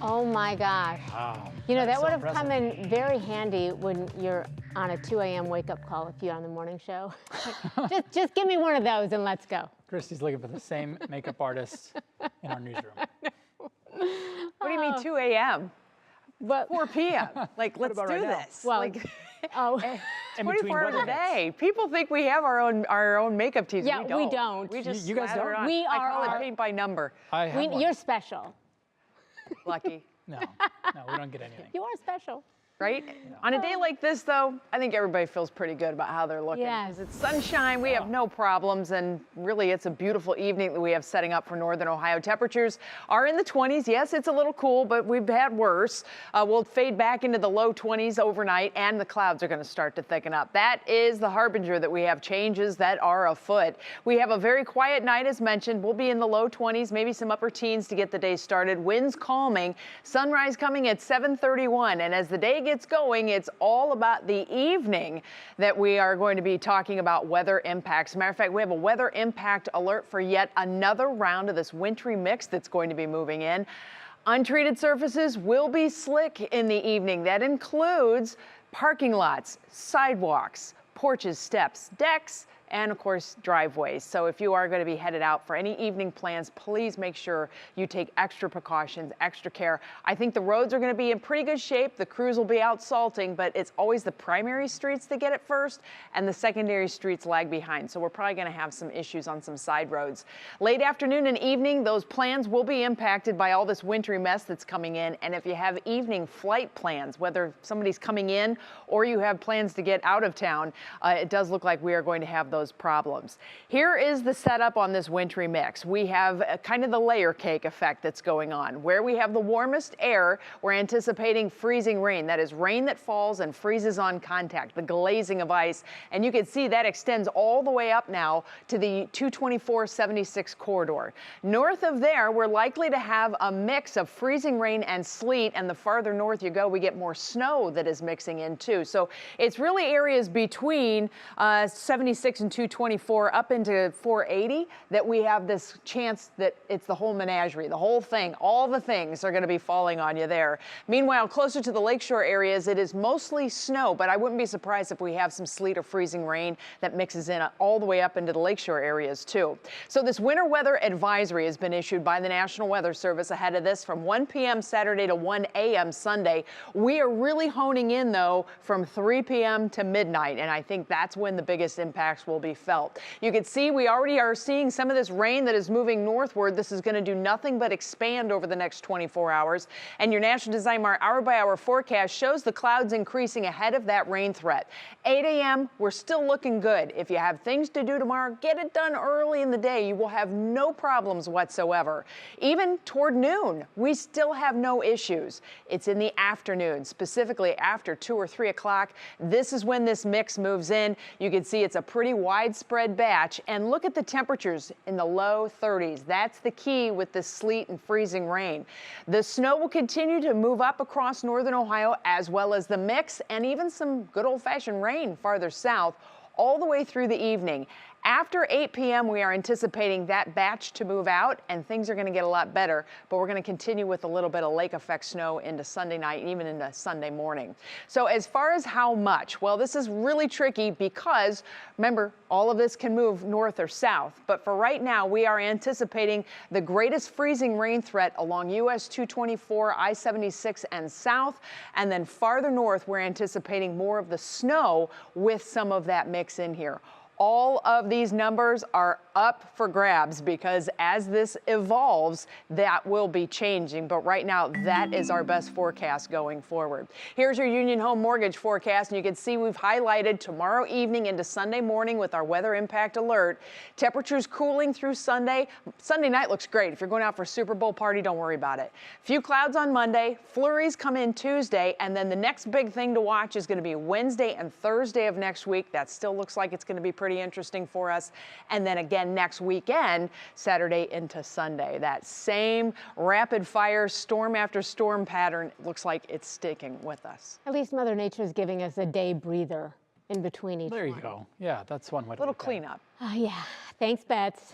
Oh my gosh. Wow. You know, that so would have impressive. come in very handy when you're on a 2 a.m. wake-up call if you're on the morning show. just give me one of those and let's go. Christy's looking for the same makeup artist in our newsroom. What do you mean 2 a.m.? But 4 p.m. Like, let's about do right now? this. well, Like, oh, In between 24 hours weather a day. People think we have our own makeup teams. Yeah, we we don't. don't. We just You guys slather don't? on. We I call are- it paint by number. I have one. you're special. Lucky. No, we don't get anything. You are special. Right? On a day like this, though, I think everybody feels pretty good about how they're looking. Yes. 'Cause it's sunshine, we have no problems, and really it's a beautiful evening that we have setting up for Northern Ohio. Temperatures are in the 20s. Yes, it's a little cool, but we've had worse. We'll fade back into the low 20s overnight, and the clouds are going to start to thicken up. That is the harbinger that we have changes that are afoot. We have a very quiet night, as mentioned. We'll be in the low 20s, maybe some upper teens to get the day started. Winds calming. Sunrise coming at 7:31, and as the day gets going, it's all about the evening that we are going to be talking about weather impacts. As a matter of fact, we have a weather impact alert for yet another round of this wintry mix that's going to be moving in. Untreated surfaces will be slick in the evening. That includes parking lots, sidewalks, porches, steps, decks, and of course driveways. So if you are going to be headed out for any evening plans, please make sure you take extra precautions, extra care. I think the roads are going to be in pretty good shape. The crews will be out salting, but it's always the primary streets that get it first and the secondary streets lag behind. So we're probably going to have some issues on some side roads. Late afternoon and evening, those plans will be impacted by all this wintry mess that's coming in. And if you have evening flight plans, whether somebody's coming in or you have plans to get out of town, it does look like we are going to have those problems. Here is the setup on this wintry mix. We have kind of the layer cake effect that's going on. Where we have the warmest air, we're anticipating freezing rain. That is rain that falls and freezes on contact, the glazing of ice. And you can see that extends all the way up now to the 224-76 corridor. North of there, we're likely to have a mix of freezing rain and sleet. And the farther north you go, we get more snow that is mixing in too. So it's really areas between 76 and 224 up into 480 that we have this chance that it's the whole menagerie, the whole thing, all the things are going to be falling on you there. Meanwhile, closer to the lakeshore areas, it is mostly snow, but I wouldn't be surprised if we have some sleet or freezing rain that mixes in all the way up into the lakeshore areas too. So this winter weather advisory has been issued by the National Weather Service ahead of this from 1 p.m. Saturday to 1 a.m. Sunday. We are really honing in though from 3 p.m. to midnight, and I think that's when the biggest impacts will be felt. You can see we already are seeing some of this rain that is moving northward. This is going to do nothing but expand over the next 24 hours. And your National Design Mar hour-by-hour forecast shows the clouds increasing ahead of that rain threat. 8 a.m., we're still looking good. If you have things to do tomorrow, get it done early in the day. You will have no problems whatsoever. Even toward noon, we still have no issues. It's in the afternoon, specifically after 2 or 3 o'clock. This is when this mix moves in. You can see it's a pretty widespread batch, and look at the temperatures in the low 30s. That's the key with the sleet and freezing rain. The snow will continue to move up across northern Ohio, as well as the mix and even some good old-fashioned rain farther south all the way through the evening. After 8 p.m., we are anticipating that batch to move out and things are going to get a lot better, but we're going to continue with a little bit of lake effect snow into Sunday night and even into Sunday morning. So as far as how much, well, this is really tricky because remember, all of this can move north or south, but for right now, we are anticipating the greatest freezing rain threat along US 224, I-76 and south, and then farther north, we're anticipating more of the snow with some of that mix in here. All of these numbers are up for grabs because as this evolves, that will be changing. But right now, that is our best forecast going forward. Here's your Union Home Mortgage forecast. And you can see we've highlighted tomorrow evening into Sunday morning with our weather impact alert. Temperatures cooling through Sunday. Sunday night looks great. If you're going out for a Super Bowl party, don't worry about it. Few clouds on Monday. Flurries come in Tuesday. And then the next big thing to watch is going to be Wednesday and Thursday of next week. That still looks like it's going to be pretty interesting for us. And then again next weekend, Saturday into Sunday. That same rapid fire storm after storm pattern looks like it's sticking with us. At least Mother Nature is giving us a day breather in between each There you one. go. Yeah, that's one way to Little look at it. cleanup. Oh, yeah. Thanks, Bets.